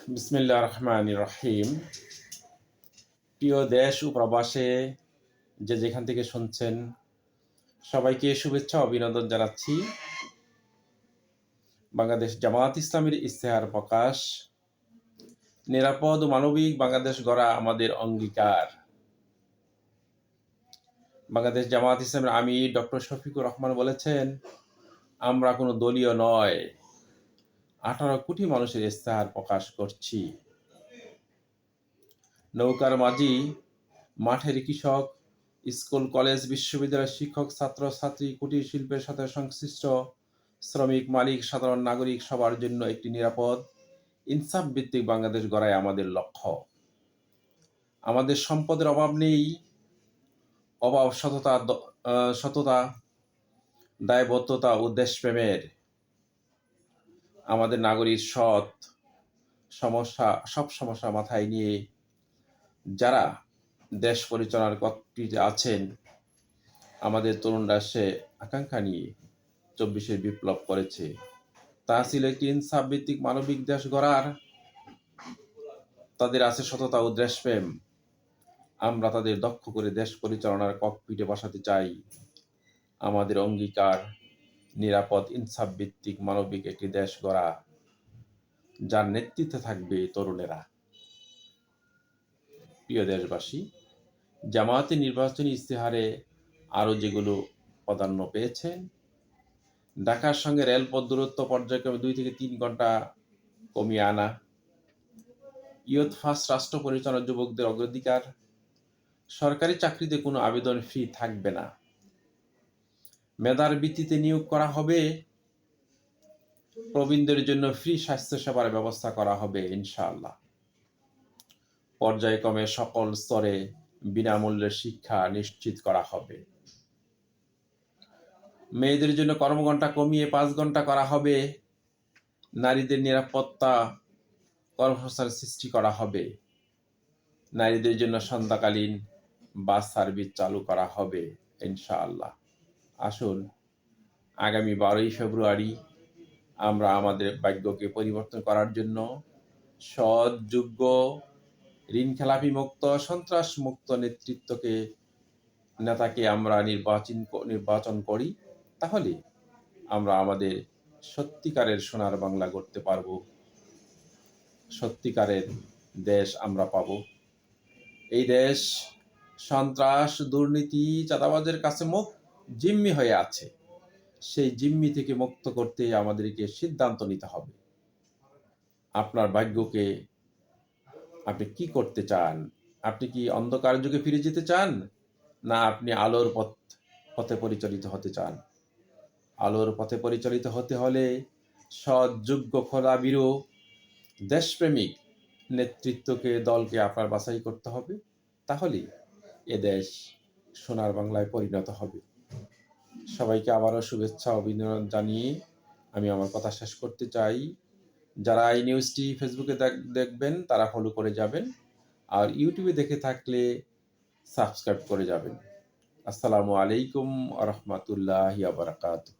বিসমিল্লাহির রহমানির রহিম। প্রিয় দেশ ও প্রবাসে যে যেখান থেকে শুনছেন সবাইকে শুভেচ্ছা ও অভিনন্দন জানাচ্ছি। বাংলাদেশ জামায়াত ইসলামীর ইশতেহার প্রকাশ, নিরাপদ ও মানবিক বাংলাদেশ গড়া আমাদের অঙ্গীকার। বাংলাদেশ জামায়াত ইসলামের আমির ডক্টর শফিকুর রহমান বলেছেন, আমরা কোনো দলীয় নয়, 18 কোটি মানুষের ইশতেহার প্রকাশ করছি। নৌকার মাঝি, মাঠের কৃষক, স্কুল কলেজ বিশ্ববিদ্যালয়ের শিক্ষক ছাত্র ছাত্রী, কুটির শিল্পের সাথে সংশ্লিষ্ট শ্রমিক মালিক সাধারণ নাগরিক সবার জন্য একটি নিরাপদ ইনসাফ ভিত্তিক বাংলাদেশ গড়াই আমাদের লক্ষ্য। আমাদের সম্পদের অভাব নেই, অভাব সততা, দায়বদ্ধতা ও দেশপ্রেমের। আমাদের নাগরিক সব সমস্যা মাথায় নিয়ে যারা দেশ পরিচালনার কক্ষে আছেন, আমাদের তরুণরা সে আকাঙ্ক্ষা নিয়ে 24-এর বিপ্লব করেছে। তা ছিল একটি ইনসাফ ভিত্তিক মানবিক দেশ গড়ার। তাদের আছে সততা ও দেশপ্রেম। আমরা তাদের দক্ষ করে দেশ পরিচালনার ককপিটে বসাতে চাই। আমাদের অঙ্গীকার, নিরাপদ ইনসাফ ভিত্তিক মানবিক একটি দেশ গড়া, যার নেতৃত্বে থাকবে তরুণেরা। প্রিয় দেশবাসী, জামায়াতের নির্বাচনী ইশতেহারে আরও যেগুলো প্রাধান্য পেয়েছেন, ঢাকার সঙ্গে রেলপথ দূরত্ব পর্যায়ক্রমে 2 থেকে 3 ঘন্টা কমিয়ে আনা, ইয়ুথ ফার্স্ট রাষ্ট্র পরিচালনা, যুবকদের অগ্রাধিকার, সরকারি চাকরিতে কোনো আবেদন ফি থাকবে না, মেধার ভিত্তিতে নিয়োগ করা হবে, প্রবীণদের জন্য ফ্রি স্বাস্থ্যসেবার ব্যবস্থা করা হবে ইনশাআল্লাহ। পর্যায়ক্রমে সকল স্তরে বিনামূল্যে শিক্ষা নিশ্চিত করা হবে। মেয়েদের জন্য কর্মঘণ্টা কমিয়ে 5 ঘন্টা করা হবে। নারীদের নিরাপত্তা কর্মসংস্থান সৃষ্টি করা হবে। নারীদের জন্য সন্ধ্যাকালীন বাস সার্ভিস চালু করা হবে ইনশাআল্লাহ। আসুন, আগামী 12ই ফেব্রুয়ারি আমরা আমাদের ভাগ্যকে পরিবর্তন করার জন্য সৎ, যোগ্য, ঋণখেলাপি মুক্ত, সন্ত্রাস মুক্ত নেতাকে আমরা নির্বাচন করি। তাহলে আমরা আমাদের সত্যিকারের সোনার বাংলা গড়তে পারব, সত্যিকারের দেশ আমরা পাব। এই দেশ সন্ত্রাস, দুর্নীতি, চাঁদাবাজের কাছে জিম্মি হয়ে আছে। সেই জিম্মি থেকে মুক্ত করতে আমাদেরকে সিদ্ধান্ত নিতে হবে। আপনার ভাগ্যকে আপনি কি করতে চান? আপনি কি অন্ধকার যুগে ফিরে যেতে চান, না আপনি আলোর পথে পরিচালিত হতে চান? আলোর পথে পরিচালিত হতে হলে সৎ, যোগ্য, খোলাবিরু, দেশপ্রেমিক দলকে আপনার বাছাই করতে হবে। তাহলে এদেশ সোনার বাংলায় পরিণত হবে। সবাইকে আবারও শুভেচ্ছা অভিনন্দন জানিয়ে আমি আমার কথা শেষ করতে চাই। যারা এই নিউজটি ফেসবুকে দেখবেন তারা ফলো করে যাবেন, আর ইউটিউবে দেখে থাকলে সাবস্ক্রাইব করে যাবেন। আসসালামু আলাইকুম ওয়া রাহমাতুল্লাহি ওয়া বারাকাতুহু।